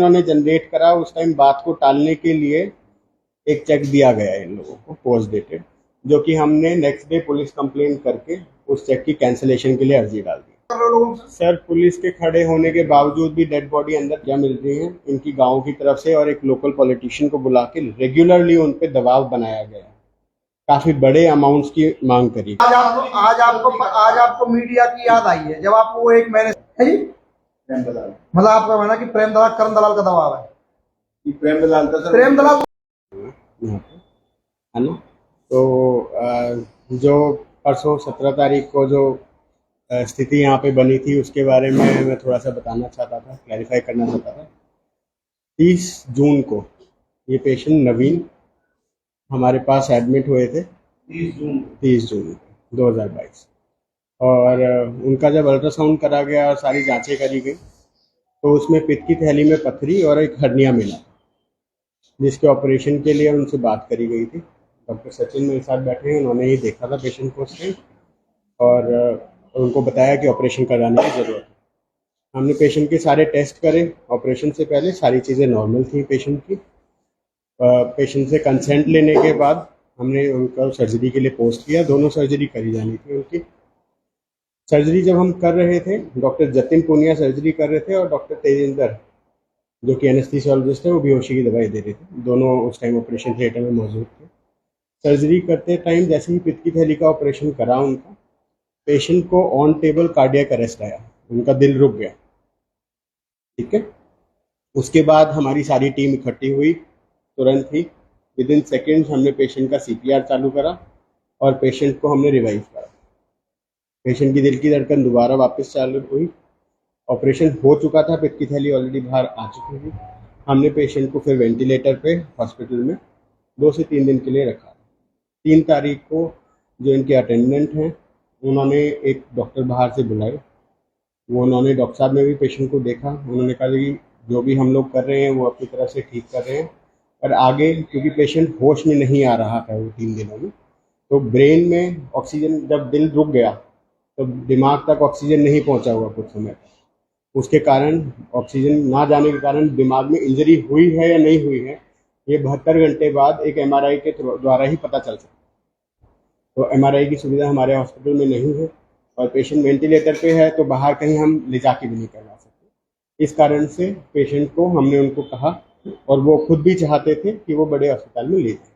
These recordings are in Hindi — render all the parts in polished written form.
इन्होंने जनरेट करा, उस टाइम बात को टालने के लिए एक चेक दिया गया है इन लोगों को पोस्ट डेटेड, जो कि हमने नेक्स्ट डे पुलिस कंप्लेन करके उस चेक की कैंसिलेशन के लिए अर्जी डाल दी। सर, पुलिस के खड़े होने के बावजूद भी डेड बॉडी अंदर क्या मिल रही है इनकी गांव की तरफ से, और एक लोकल पॉलिटिशियन को बुला के रेगुलरली उन पे दबाव बनाया गया, काफी बड़े अमाउंट्स की मांग करी। आज आपको मीडिया की याद आई है जब आपको वो एक महीने है जी प्रेम दलाल, मतलब आपका कहना कि प्रेम दलाल करण दलाल का दबाव है कि प्रेम दलाल है ना। तो जो परसों 17 तारीख को जो स्थिति यहाँ पे बनी थी उसके बारे में मैं थोड़ा सा बताना चाहता था, क्लैरिफाई करना चाहता था। 30 जून को ये पेशेंट नवीन हमारे पास एडमिट हुए थे, 30 जून 2022, और उनका जब अल्ट्रासाउंड करा गया और सारी जांचें करी गई तो उसमें पित्त की थैली में पथरी और एक हर्निया मिला, जिसके ऑपरेशन के लिए उनसे बात करी गई थी। डॉक्टर सचिन मेरे साथ बैठे हैं, उन्होंने ही देखा था पेशेंट को उस टाइम और उनको बताया कि ऑपरेशन कराने की ज़रूरत है। हमने पेशेंट के सारे टेस्ट करे, ऑपरेशन से पहले सारी चीज़ें नॉर्मल थी पेशेंट की। पेशेंट से कंसेंट लेने के बाद हमने उनका सर्जरी के लिए पोस्ट किया, दोनों सर्जरी करी जानी थी उनकी। सर्जरी जब हम कर रहे थे, डॉक्टर जतिन पुनिया सर्जरी कर रहे थे और डॉक्टर तेजिंदर जो कि एनेस्थीसियोलॉजिस्ट है वो बेहोशी की दवाई दे रहे थे, दोनों उस टाइम ऑपरेशन थिएटर में मौजूद थे। सर्जरी करते टाइम जैसे ही पित्त की थैली का ऑपरेशन करा उनका, पेशेंट को ऑन टेबल कार्डियक अरेस्ट आया, उनका दिल रुक गया। ठीक है, उसके बाद हमारी सारी टीम इकट्ठी हुई, तुरंत ही विद इन सेकेंड्स हमने पेशेंट का CPR चालू करा और पेशेंट को हमने रिवाइव करा। पेशेंट की दिल की धड़कन दोबारा वापस चालू हुई, ऑपरेशन हो चुका था, पित्त की थैली ऑलरेडी बाहर आ चुकी थी। हमने पेशेंट को फिर वेंटिलेटर पे हॉस्पिटल में 2 से 3 दिन के लिए रखा। 3 तारीख को जो इनके अटेंडेंट हैं उन्होंने एक डॉक्टर बाहर से बुलाए, उन्होंने डॉक्टर साहब ने भी पेशेंट को देखा, उन्होंने कहा कि जो भी हम लोग कर रहे हैं वो अपनी तरफ से ठीक कर रहे हैं, पर आगे क्योंकि पेशेंट होश में नहीं आ रहा था वो 3 दिनों में, तो ब्रेन में ऑक्सीजन, जब दिल रुक गया तो दिमाग तक ऑक्सीजन नहीं पहुंचा हुआ कुछ समय तक, उसके कारण ऑक्सीजन ना जाने के कारण दिमाग में इंजरी हुई है या नहीं हुई है ये 72 घंटे बाद एक MRI के द्वारा ही पता चल सकता। तो MRI की सुविधा हमारे हॉस्पिटल में नहीं है और पेशेंट वेंटिलेटर पे है, तो बाहर कहीं हम ले जाके भी नहीं करवा सकते। इस कारण से पेशेंट को हमने उनको कहा, और वो खुद भी चाहते थे कि वो बड़े अस्पताल में ले जाए।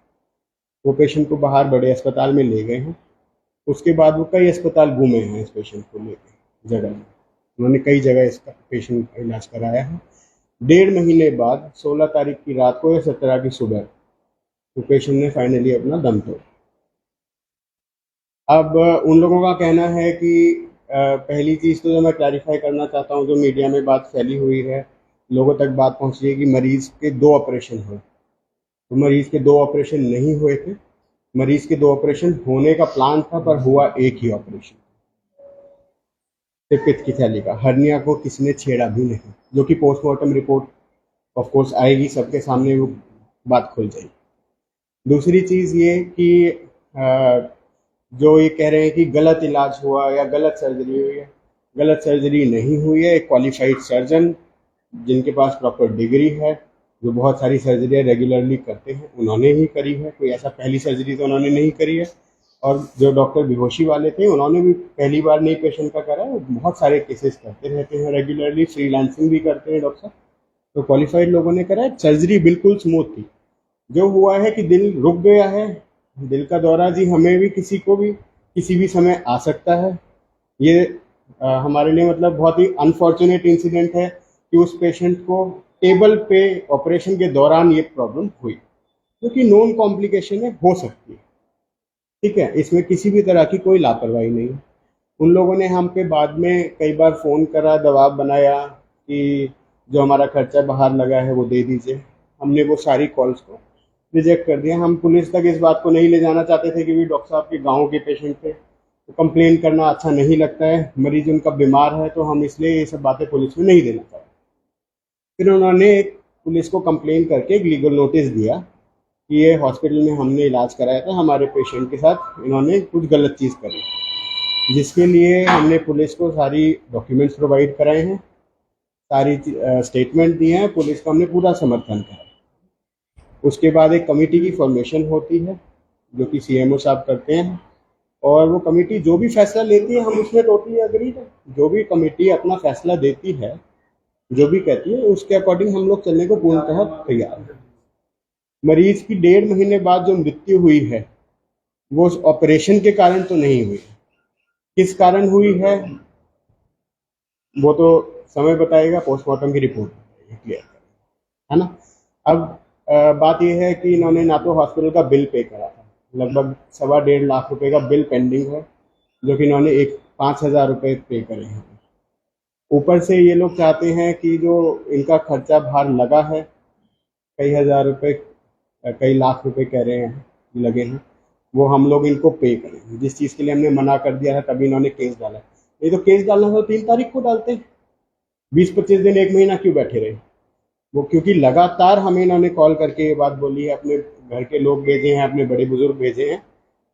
वो पेशेंट को बाहर बड़े अस्पताल में ले गए हैं। उसके बाद वो कई अस्पताल घूमे हैं इस पेशेंट को लेकर जगह में, उन्होंने कई जगह इसका पेशेंट का इलाज कराया है। 1.5 महीने बाद 16 तारीख की रात को या 17 की सुबह तो पेशेंट ने फाइनली अपना दम तोड़ा। अब उन लोगों का कहना है कि पहली चीज़ तो जो मैं क्लैरिफाई करना चाहता हूँ, जो मीडिया में बात फैली हुई है, लोगों तक बात पहुँच रही है कि मरीज़ के 2 ऑपरेशन हुए, तो मरीज़ के 2 ऑपरेशन नहीं हुए थे। मरीज़ के 2 ऑपरेशन होने का प्लान था, पर हुआ एक ही ऑपरेशन, पित्त की थैली का। हर्निया को किसी ने छेड़ा भी नहीं, जो कि पोस्टमार्टम रिपोर्ट ऑफ कोर्स आएगी, सबके सामने वो बात खुल जाएगी। दूसरी चीज़ ये कि जो ये कह रहे हैं कि गलत इलाज हुआ या गलत सर्जरी हुई है, गलत सर्जरी नहीं हुई है। एक क्वालिफाइड सर्जन जिनके पास प्रॉपर डिग्री है, जो बहुत सारी सर्जरियाँ रेगुलरली करते हैं, उन्होंने ही करी है। कोई ऐसा पहली सर्जरी तो उन्होंने नहीं करी है। और जो डॉक्टर बेहोशी वाले थे उन्होंने भी पहली बार नहीं पेशेंट का करा है, बहुत सारे केसेस करते रहते हैं रेगुलरली, फ्रीलांसिंग भी करते हैं डॉक्टर साहब। तो क्वालिफाइड लोगों ने करा है, सर्जरी बिल्कुल स्मूथ थी। जो हुआ है कि दिल रुक गया है, दिल का दौरा जी हमें भी, किसी को भी किसी भी समय आ सकता है। ये हमारे लिए मतलब बहुत ही अनफॉर्चुनेट इंसिडेंट है कि उस पेशेंट को टेबल पे ऑपरेशन के दौरान ये प्रॉब्लम हुई, क्योंकि नॉन कॉम्प्लिकेशन है, हो सकती है। ठीक है, इसमें किसी भी तरह की कोई लापरवाही नहीं है। उन लोगों ने हम पे बाद में कई बार फ़ोन करा, दबाव बनाया कि जो हमारा खर्चा बाहर लगा है वो दे दीजिए। हमने वो सारी कॉल्स को रिजेक्ट कर दिया। हम पुलिस तक इस बात को नहीं ले जाना चाहते थे, क्योंकि डॉक्टर साहब के गाँव के पेशेंट थे, तो कंप्लेन करना अच्छा नहीं लगता है। मरीज उनका बीमार है, तो हम इसलिए ये सब बातें पुलिस में नहीं देना चाहते। फिर उन्होंने एक पुलिस को कंप्लेन करके एक लीगल नोटिस दिया कि ये हॉस्पिटल में हमने इलाज कराया था, हमारे पेशेंट के साथ इन्होंने कुछ गलत चीज़ करी, जिसके लिए हमने पुलिस को सारी डॉक्यूमेंट्स प्रोवाइड कराए हैं। सारी स्टेटमेंट दिए हैं, पुलिस का हमने पूरा समर्थन करा। उसके बाद एक कमेटी की फॉर्मेशन होती है जो कि सीएमओ साहब करते हैं, और वो कमेटी जो भी फैसला लेती है हम उसमें टोटली अग्रीड है। जो भी कमेटी अपना फैसला देती है, जो भी कहती है, उसके अकॉर्डिंग हम लोग चलने को पूर्णतः तैयार हैं। मरीज की 1.5 महीने बाद जो मृत्यु हुई है वो ऑपरेशन के कारण तो नहीं हुई, किस कारण हुई है वो तो समय बताएगा, पोस्टमार्टम की रिपोर्ट बताएगी, क्लियर है ना। अब बात यह है कि इन्होंने ना तो हॉस्पिटल का बिल पे करा था, लगभग 1.25 लाख रुपए का बिल पेंडिंग है, जो कि इन्होंने 5,000 रुपये पे करे हैं। ऊपर से ये लोग चाहते हैं कि जो इनका खर्चा भार लगा है, कई हज़ार रुपये, कई लाख रुपए कह रहे हैं लगे हैं, वो हम लोग इनको पे करें, जिस चीज़ के लिए हमने मना कर दिया है तभी इन्होंने केस डाला। नहीं तो केस डालना तो 3 तारीख को डालते हैं, 20-25 दिन 1 महीना क्यों बैठे रहे वो, क्योंकि लगातार हमें इन्होंने कॉल करके ये बात बोली है, अपने घर के लोग भेजे हैं, अपने बड़े बुजुर्ग भेजे हैं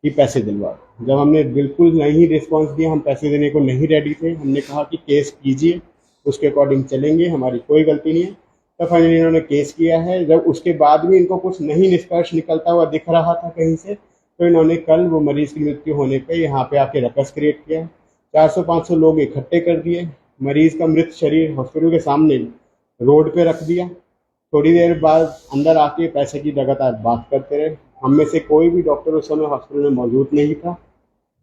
कि पैसे दिलवा। जब हमने बिल्कुल नहीं रिस्पॉन्स दिया, हम पैसे देने को नहीं रेडी थे, हमने कहा कि केस कीजिए, उसके अकॉर्डिंग चलेंगे, हमारी कोई गलती नहीं है। तब फाइनली इन्होंने केस किया है। जब उसके बाद भी इनको कुछ नहीं निष्कर्ष निकलता हुआ दिख रहा था कहीं से, तो इन्होंने कल वो मरीज की मृत्यु होने पे यहाँ पे आके रकस क्रिएट किया, 400-500 लोग इकट्ठे कर दिए, मरीज का मृत शरीर हॉस्पिटल के सामने रोड पे रख दिया। थोड़ी देर बाद अंदर आके पैसे की लगातार बात करते रहे। हम में से कोई भी डॉक्टर उस समय हॉस्पिटल में मौजूद नहीं था।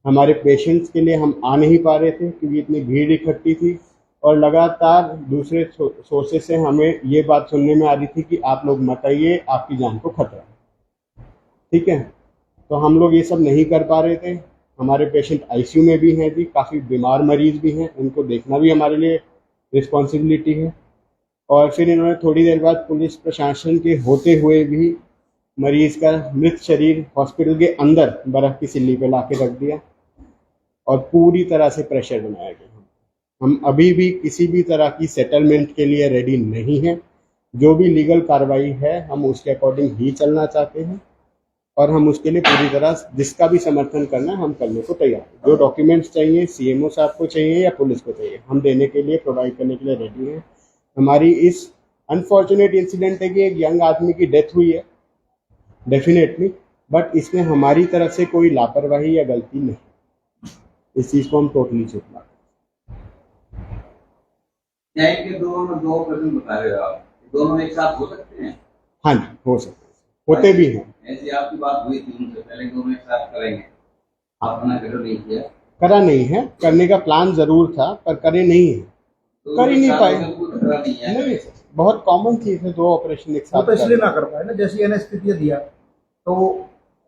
हमारे पेशेंट्स के लिए हम आ नहीं पा रहे थे क्योंकि इतनी भीड़ इकट्ठी थी, और लगातार दूसरे सोर्सेज से हमें ये बात सुनने में आ रही थी कि आप लोग मत आइए, आपकी जान को खतरा है। ठीक है, तो हम लोग ये सब नहीं कर पा रहे थे। हमारे पेशेंट आईसीयू में भी हैं जी, काफ़ी बीमार मरीज भी हैं, उनको देखना भी हमारे लिए रिस्पॉन्सिबिलिटी है। और फिर इन्होंने थोड़ी देर बाद पुलिस प्रशासन के होते हुए भी मरीज का मृत शरीर हॉस्पिटल के अंदर बर्फ़ की सिल्ली पे ला के रख दिया, और पूरी तरह से प्रेशर बनाया गया। हम अभी भी किसी भी तरह की सेटलमेंट के लिए रेडी नहीं हैं। जो भी लीगल कार्रवाई है हम उसके अकॉर्डिंग ही चलना चाहते हैं, और हम उसके लिए पूरी तरह जिसका भी समर्थन करना है हम करने को तैयार हैं। जो डॉक्यूमेंट्स चाहिए सीएमओ साहब को चाहिए या पुलिस को चाहिए, हम देने के लिए, प्रोवाइड करने के लिए रेडी हैं। हमारी इस अनफॉर्चुनेट इंसिडेंट है कि एक यंग आदमी की डेथ हुई है डेफिनेटली, बट इसमें हमारी तरफ से कोई लापरवाही या गलती नहीं, इस चीज़ को हम टोटली चुप न्याय के दो ऑपरेशन बता रहे हो आप, दोनों एक साथ हो सकते हैं? हाँ जी, हो सकते हैं, होते भी हैं। ऐसी आपकी बात हुई थी उनसे पहले, दोनों एक साथ करेंगे, आपने करो नहीं किया? करा नहीं है, करने का प्लान जरूर था पर करे नहीं है, तो कर ही नहीं पाए। नहीं, बहुत कॉमन चीज है 2 ऑपरेशन एक साथ। तो इसलिए ना कर पाए ना, जैसे एनेस्थीसिया दिया तो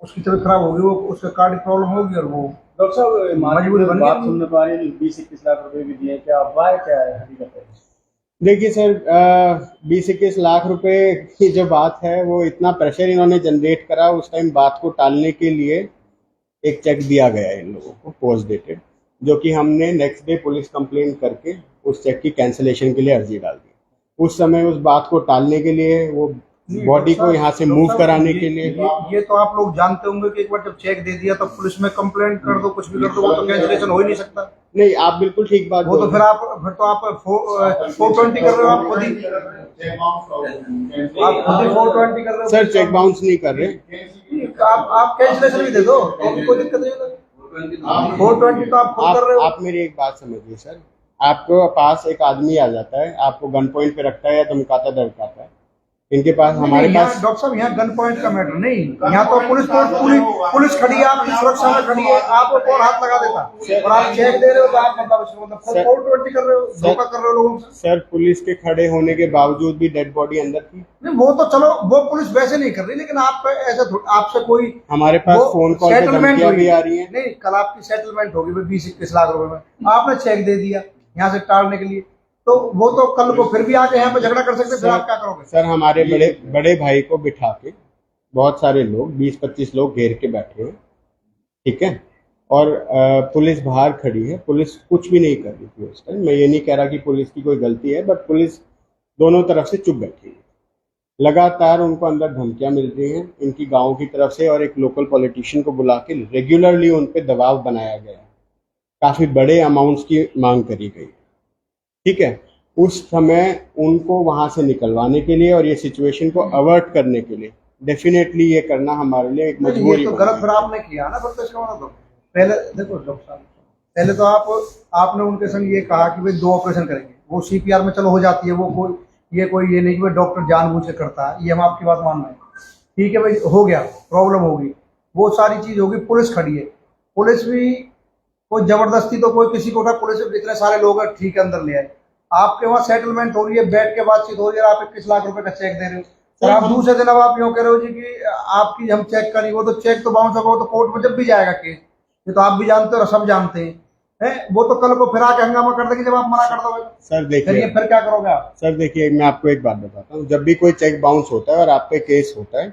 उसकी तबीयत खराब होगी, वो उसका कार्डिक प्रॉब्लम होगी, और वो डॉक्टर साहब मजबूरी बन बात गई। सुनने पा रहे हैं 20-21 लाख रुपए भी दिए, क्या अफवाह है, क्या है हकीकत है? देखिए सर, 20-21 लाख रुपए की जो बात है, वो इतना प्रेशर इन्होंने जनरेट करा, उस टाइम बात को टालने के लिए एक चेक दिया गया इन लोगों को पोस्ट डेटेड, जो कि हमने नेक्स्ट डे पुलिस कंप्लेंट करके उस चेक की कैंसिलेशन के लिए अर्जी डाल दी। उस समय उस बात को टालने के लिए, वो बॉडी को यहाँ से मूव कराने के लिए। ये तो आप लोग जानते होंगे कि एक बार जब चेक दे दिया तो पुलिस में कंप्लेंट कर दो, कुछ भी कर दो, वो तो कैंसिलेशन हो ही नहीं सकता। नहीं, आप बिल्कुल ठीक बात वो तो फिर आप 420 कर रहे हो, आप खुद ही 420 कर रहे हो। सर चेक बाउंस नहीं कर रहे, आप कैंसिलेशन भी दे दो, कोई दिक्कत नहीं है। 420 तो आप खुद कर रहे हो। आप मेरी एक बात समझिए सर, आपको पास एक आदमी आ जाता है, आपको गन पॉइंट पे रखता है या धमकाता डरकाता है, इनके पास, हमारे पास डॉक्टर साहब यहाँ गन पॉइंट का मैटर नहीं, यहाँ तो पुलिस खड़ी है, आपकी सुरक्षा में खड़ी है, आपको कौन हाथ लगा देता, और आप चेक दे रहे हो तो आप मतलब 420 कर रहे हो, धोखा कर रहे हो लोगों से। सर पुलिस के खड़े होने के बावजूद भी डेड बॉडी अंदर थी। नहीं, वो तो चलो, वो पुलिस वैसे नहीं कर रही, लेकिन आप ऐसा आपसे कोई, हमारे पास फोन कॉल पे धमकियां भी आ रही हैं। नहीं, कल आपकी सेटलमेंट होगी 20-21 लाख रुपए में, आपने चेक दे दिया यहाँ से टालने के लिए, तो वो तो कल को फिर भी आके यहाँ पे झगड़ा कर सकते, फिर आप क्या करोगे? सर हमारे बड़े भाई को बिठा के बहुत सारे लोग, 20-25 लोग घेर के बैठे हैं, ठीक है, और पुलिस बाहर खड़ी है, पुलिस कुछ भी नहीं कर रही थी उस टाइम। मैं ये नहीं कह रहा कि पुलिस की कोई गलती है, बट पुलिस दोनों तरफ से चुप बैठी है। लगातार उनको अंदर धमकियां मिल रही हैं इनकी गाँव की तरफ से, और एक लोकल पॉलिटिशियन को बुला के रेगुलरली उन पर दबाव बनाया गया, काफ़ी बड़े अमाउंट्स की मांग करी गई, ठीक है। उस समय उनको वहां से निकलवाने के लिए और ये सिचुएशन को अवर्ट करने के लिए डेफिनेटली ये करना हमारे लिए एक नहीं, मजबूरी ये तो बन गलत गई। फिर आपने किया ना, फिर तो इसका मतलब तो पहले देखो डॉक्टर साहब, पहले तो आपने उनके संग ये कहा कि भाई 2 ऑपरेशन करेंगे, वो सीपीआर में चलो हो जाती है, वो कोई ये नहीं कि भाई डॉक्टर जानबूझ के करता है, ये हम आपकी बात मान रहे हैं। ठीक है भाई, हो गया, प्रॉब्लम होगी, वो सारी चीज होगी, पुलिस खड़ी है, पुलिस भी कोई जबरदस्ती तो कोई किसी को उठा, पुलिस में इतने सारे लोग हैं, ठीक है अंदर ले आए, आपके वहाँ सेटलमेंट हो रही है, बैठ के बातचीत हो रही है, आप 21 लाख रुपए का चेक दे रहे हो, और आप दूसरे दिन अब आप यूँ कह रहे हो जी कि आपकी हम चेक करें, वो तो चेक तो बाउंस होगा, वो तो कोर्ट में जब भी जाएगा केस, ये तो आप भी जानते हो और सब जानते हैं, वो तो कल को फिर आके हंगामा कर देंगे जब आप मना कर दोगे, सर फिर देखिए, फिर क्या करोगे आप? सर देखिए, मैं आपको एक बात बताता हूँ, जब भी कोई चेक बाउंस होता है और आप पे केस होता है,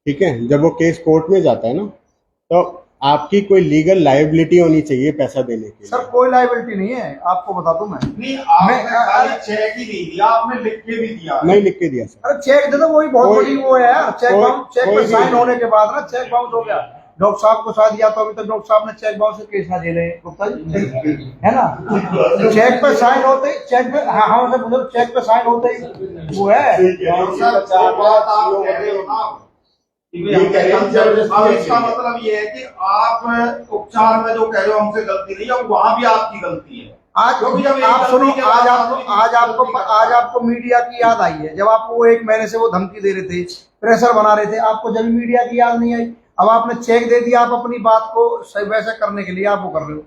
ठीक है, जब वो केस कोर्ट में जाता है ना, तो आपकी कोई लीगल लायबिलिटी होनी चाहिए पैसा देने के सर लिए। कोई लाइबिलिटी नहीं है, आपको बता दूं मैं, नहीं, आपने खाली चेक ही नहीं दिया, आपने लिख के भी दिया। नहीं लिख के दिया सर। अरे चेक दे दो, वही बहुत कोई- बड़ी वो है यार, चेक पे कोई साइन भी- होने के बाद ना चेक बाउंस हो गया, डॉक्टर साहब को शायद, या तो अभी तक डॉक्टर साहब ने चेक बाउंस से केस ना झेले गुप्ता जी, है ना, चेक पे साइन होते ही, चेक पे, हाँ हाँ सर बुजुर्ग, चेक पे साइन होते ही वो है। सर, जो बात आप कह रहे हो ना, ये कह रहे हैं जबरदस्ती अब है। इसका मतलब ये है कि आप उपचार में जो कह रहे हो हमसे गलती नहीं है, वहाँ भी आपकी गलती है। आज क्योंकि जब एक आप सुनो, गलती के बाद आज आपको मीडिया की याद आई है, जब आपको वो 1 महीने से वो धमकी दे रहे थे, प्रेशर बना रहे थे, आपको जब मीडिया की याद नहीं आई, अब आपने चेक दे दिया, आप अपनी बात को सही वैसे करने के लिए आप वो कर रहे हो,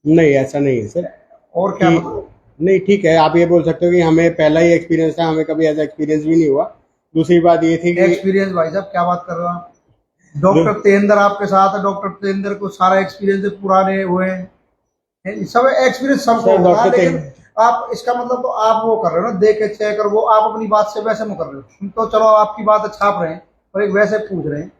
नहीं ऐसा नहीं है सर। और क्या कि- मतलब? नहीं ठीक है, आप ये बोल सकते हो कि हमें पहला ही एक्सपीरियंस था, हमें कभी ऐसा एक्सपीरियंस भी नहीं हुआ। दूसरी बात ये थी कि एक्सपीरियंस भाई साहब क्या बात कर रहे हो आप? डॉक्टर तेंदर आपके साथ है, डॉक्टर तेंदर को सारा एक्सपीरियंस पुराने हुए हैं, सब एक्सपीरियंस सबको सर, होता है, डॉक्टर लेकिन आप इसका मतलब तो आप वो कर रहे हो ना, देख के चेक, और वो आप अपनी बात से वैसे में कर रहे हो, हम तो चलो आपकी बात छाप रहे हैं और एक वैसे पूछ रहे हैं,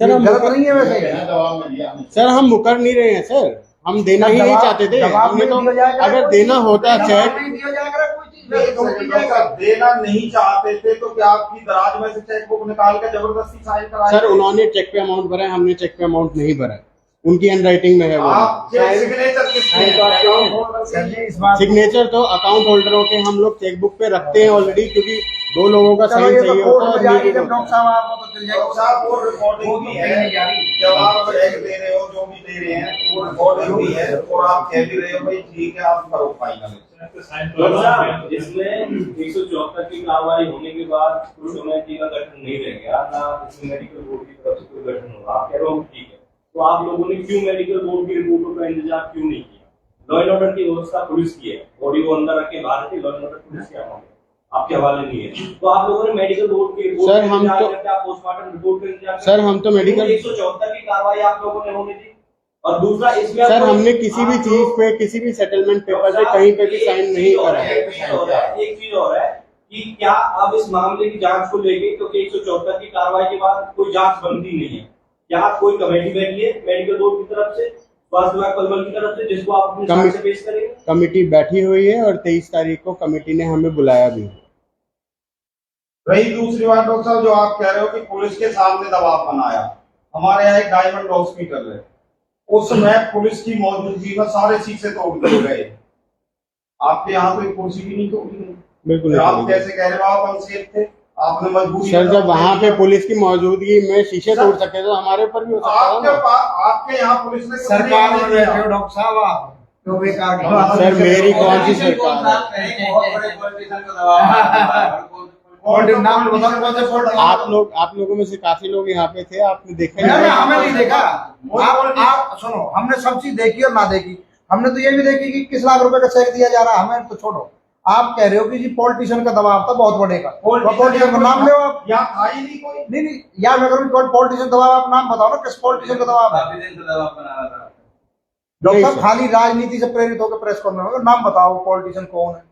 सर, ये हम गलत मुकर- नहीं है वैसे। दबाव में दिया हमने। सर हम मुकर नहीं रहे हैं सर, हम देना ही नहीं दबाव- चाहते थे। दबाव हमने नहीं तो दिया जाएगा, अगर कोई देना चीज़- होता दबाव चेक, नहीं दिया जाएगा, कोई चीज एक तो सेकंड, नहीं जाएगा। देना नहीं चाहते थे तो क्या आपकी दराज में से चेक बुक निकाल के जबरदस्ती साइन कराए? सर उन्होंने चेक पे अमाउंट भरा है, हमने चेक पे अमाउंट नहीं भरा है, उनकी हैंडराइटिंग में है वो। आपके सिग्नेचर किसने नहीं, तो आप है? सर जी इस बात सिग्नेचर तो अकाउंट होल्डरों के हम लोग चेकबुक पे रखते हैं ऑलरेडी, क्योंकि 2 लोगों का चलो साइन ये तो चाहिए कोर्ट होता में है जाएगी, और जब डॉक्टर साहब आपको तो चल डॉक्टर जाएगा। साहब वो रिकॉर्डिंग वो भी तो है, नहीं जा रही। जब आप चेक दे रहे हो, जो भी दे रहे हैं वो रिकॉर्डिंग भी है, और आप कह भी रहे हो भाई ठीक है आप करो फाइनल। डॉक्टर साहब, इसमें 174 की कार्रवाई होने के बाद कुछ कमेटी का गठन नहीं रह गया ना, इसमें मेडिकल बोर्ड की तरफ से कोई गठन हुआ, आप कह रहे हो ठीक है, तो आप लोगों ने क्यों मेडिकल बोर्ड की रिपोर्टों का इंतजार क्यों नहीं किया? लॉ एंड ऑर्डर की व्यवस्था पुलिस की है, बॉडी को अंदर रख के बाहर की लॉ एंड ऑर्डर पुलिस के हवाले, आपके हवाले नहीं है, तो आप लोगों ने मेडिकल बोर्ड की रिपोर्ट सर, का हम इंतजार तो- करके, आप पोस्टमार्टम रिपोर्ट का इंतजार सर, हम तो मेडिकल- 174 की कार्रवाई आप लोगों ने होने दी, और दूसरा इसमें सर आपको- हमने किसी भी आप चीज लोग- पे, किसी भी सेटलमेंट पेपर पे कहीं पे भी साइन नहीं करा है। एक चीज और है कि क्या अब इस मामले की जांच को लेके, क्योंकि 174 की कार्रवाई के बाद कोई जांच बनती नहीं है, क्या कोई कमेटी बैठी है मेडिकल बोर्ड की तरफ से, स्वास्थ्य विभाग पलवल की तरफ से, जिसको आप अपनी जांच से पेश करेंगे? कमेटी बैठी हुई है और 23 तारीख को कमेटी ने हमें बुलाया भी है। रही दूसरी बात डॉक्टर साहब, जो आप कह रहे हो कि पुलिस के सामने दबाव बनाया, हमारे यहाँ एक डायमंड हॉस्पिटल है, उस समय पुलिस की मौजूदगी में सारे शीशे तोड़ दिए गए, आपके यहाँ तो एक कुर्सी भी नहीं तोड़ी गई। बिल्कुल फिर आप नहीं। कैसे कह रहे हो आप अनसेफ थे? आपने मजबूरी सर में जब वहाँ पे किया। पुलिस की मौजूदगी में शीशे सर, तोड़ सकते तो हमारे ऊपर भी हो सकता था आपके ना। पास, आपके यहाँ पुलिस ने सरकार में नहीं बैठे दिया। हो डॉक्टर साहब आप, जो बेकार की बात सर कर रहे हो। मेरी कौन सी सरकार है? बहुत बड़े पॉलिटिशियन को दबाव आ रहा है। और नाम बताओ कौन से फोल्ड? आप लोगों में से काफी लोग यहाँ पे थे, आपने देखा नहीं, ही हमें नहीं देखा। वो- आप सुनो, हमने सब चीज देखी और ना देखी, हमने तो ये भी देखी कि किस लाख रुपए का चेक दिया जा रहा है, हमें तो छोड़ो। आप कह रहे हो कि जी पॉलिटिशियन का दबाव था बहुत बड़े का, पॉलिटिशियन का नाम ले आप। यहाँ था ही नहीं कोई। नहीं यार मैं करूँ पॉलिटिशियन दबाव, आप नाम बताओ ना किस पॉलिटिशियन का दबाव है। काफी दिन से दबाव बना रहा था। डॉक्टर साहब सर। खाली राजनीति से प्रेरित होकर प्रेस करना होगा, नाम बताओ पॉलिटिशियन कौन है?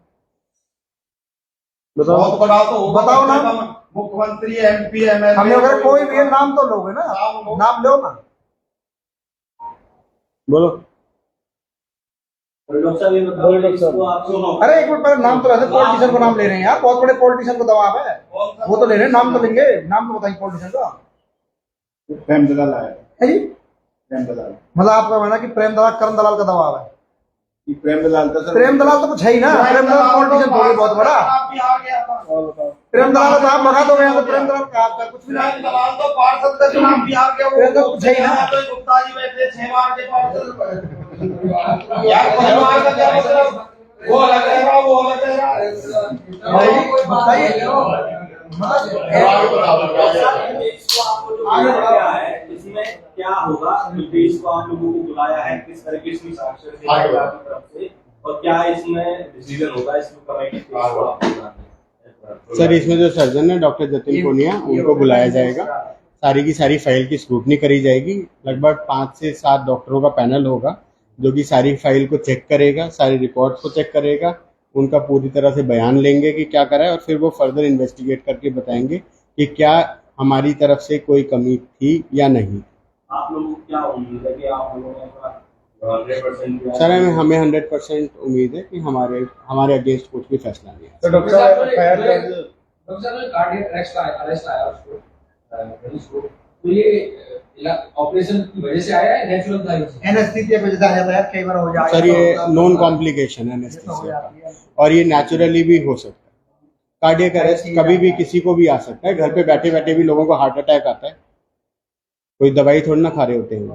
बहुत बड़ा तो होगा, बताओ ना। मुख्यमंत्री, MP, MLA, हमने अगर कोई भी है, नाम तो लोगे ना, नाम लो ना। बोलो। डॉक्टर साहब ये बताओ, इसको आप सुनो। अरे एक मिनट पहले नाम तो रहते, पॉलिटिशियन को नाम ले रहे हैं यार, बहुत बड़े पॉलिटिशियन को दबाव है, वो तो ले रहे हैं, नाम तो लेंगे, नाम तो बताइए पॉलिटिशियन का प्रेम दलाल आया, है जी। प्रेम दलाल। मतलब आपका कहना कि प्रेम दलाल, करण दलाल का दबाव है? प्रेम दलाल का सर प्रेम दलाल तो कुछ है ही ना, प्रेम दलाल पॉलिटिशियन थोड़ी बहुत बड़ा। आप बिहार गया था। और बताओ प्रेम दलाल तो आप भगा दो यहाँ, तो प्रेम दलाल का आपका कुछ भी प्रेम नहीं। दलाल तो पार्षद का चुनाव बिहार के प्रेम दलाल कुछ है ही ना। तो गुप्ता जी बैठे 6 मार के पार्षद। यार 6 मार का क्या मतलब? वो अलग रह रहा, वो अलग रह रहा। भाई बताइए इसमें क्या होगा? देश को आप लोगों को बुलाया है, किस तरह की इसमें साक्षर की तरफ से, और क्या इसमें डिसीजन होगा इसमें कमेटी सर इसमें जो सर्जन है डॉक्टर जतिन पूनिया, उनको बुलाया जाएगा। सारी की सारी फाइल की स्क्रूटनी करी जाएगी। लगभग 5 से 7 डॉक्टरों का पैनल होगा जो कि सारी फाइल को चेक करेगा, सारी रिपोर्ट को चेक करेगा, उनका पूरी तरह से बयान लेंगे कि क्या करा है, और फिर वो फर्दर इन्वेस्टिगेट करके बताएंगे कि क्या हमारी तरफ से कोई कमी थी या नहीं। आप लोगों को क्या उम्मीद है कि आप लोगों ने 100% सर हमें 100% उम्मीद है कि हमारे अगेंस्ट कुछ भी फैसला नहीं है। तो डॉक्टर साहब एफआईआर दर्ज डॉक्टर साहब ने कार्डियक अरेस्ट आया उसको रईस को, तो ये ऑपरेशन की वजह से आया है, नेचुरल था ये? एनेस्थीसिया पे ज्यादा जाता है, कई बार हो जाता है। सर ये नॉन कॉम्प्लिकेशन है एनेस्थीसिया का, और ये नेचुरली भी हो सकता है। कार्डियक अरेस्ट कभी भी किसी को भी आ सकता है। घर पे बैठे बैठे भी लोगों को हार्ट अटैक आता है, कोई दवाई थोड़ी ना खा रहे होते हैं।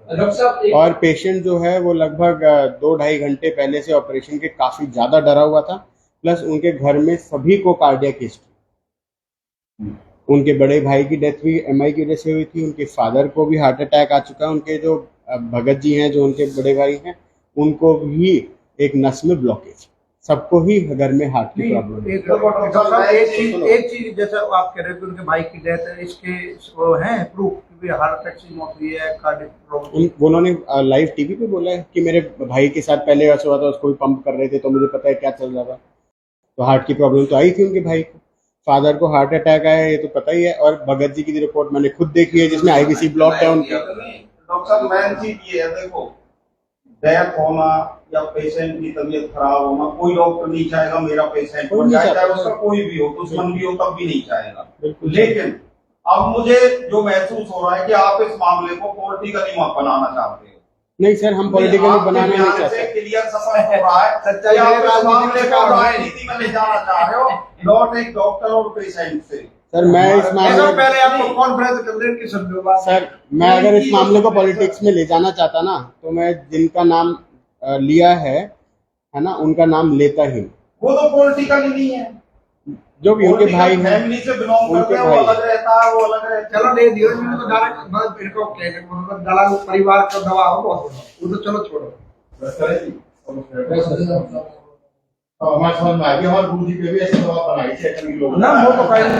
डॉक्टर साहब और पेशेंट जो है वो लगभग 2-2.5 घंटे पहले से ऑपरेशन के काफी ज्यादा डरा हुआ था, प्लस उनके घर में सभी को कार्डियक हिस्ट्री। उनके बड़े भाई की डेथ भी एमआई की वजह से हुई थी, उनके फादर को भी हार्ट अटैक आ चुका है, उनके जो भगत जी हैं जो उनके बड़े भाई हैं उनको भी एक नस में ब्लॉकेज, सबको ही घर में हार्ट की प्रॉब्लम है। एक चीज जैसे आप कह रहे हो कि उनके भाई की डेथ है, इसके वो हैं प्रूफ कि हार्ट अटैक से मौत हुई है, कार्डियक प्रॉब्लम? उन्होंने लाइव टीवी पे बोला है कि मेरे भाई के साथ पहले ऐसा हुआ था, उसको भी पंप कर रहे थे तो मुझे पता है क्या चल रहा था। तो हार्ट की प्रॉब्लम तो आई थी उनके भाई को, फादर को हार्ट अटैक आया ये तो पता ही है। और भगत जी की रिपोर्ट मैंने खुद देखी है जिसमें आईवीसी ब्लॉक है उनके। डॉक्टर मेन चीज ये है, देखो डेथ होना या पेशेंट की तबीयत खराब होना, कोई डॉक्टर नहीं चाहेगा मेरा पेशेंट कोई मर नहीं जाए, चाहे चाहता। उसका कोई भी हो, दुश्मन भी हो तब भी नहीं चाहेगा। बिल्कुल। लेकिन अब मुझे जो महसूस हो रहा है कि आप इस मामले को पॉलिटिकली बनाना चाहते हो। नहीं सर, हम पॉलिटिकली बनाना नहीं चाहते। क्लियर समझ हो रहा है सच्चाई कि आप है, इस राजनीति मामले में को काम है। राजनीति में ले जाना चाह रहे हो, नॉट एक डॉक्टर और पेशेंट से। सर मैं इस मामले पहले आपको कॉन्फ्रेंस कर रहे कि समझो बात। सर मैं अगर इस मामले को पॉलिटिक्स में ले जाना चाहता ना तो मैं जिनका नाम लिया है ना, उनका नाम लेता ही। वो तो पॉलिटिकल ही नहीं है, जो भी उनके भाई हैं, फैमिली से बिलोंग उनके करते हैं, वो भाई। अलग रहता है, वो अलग रहता है। चलो ले दियो, मैंने तो डायरेक्ट बस इनको कहने को मतलब दलाल परिवार का दबाव हो बहुत बड़ा, वो तो चलो छोड़ो। हमारे समझ में आ गया, हमारे गुरु जी पे भी ऐसे दबाव बनाई थी, ना वो तो कहीं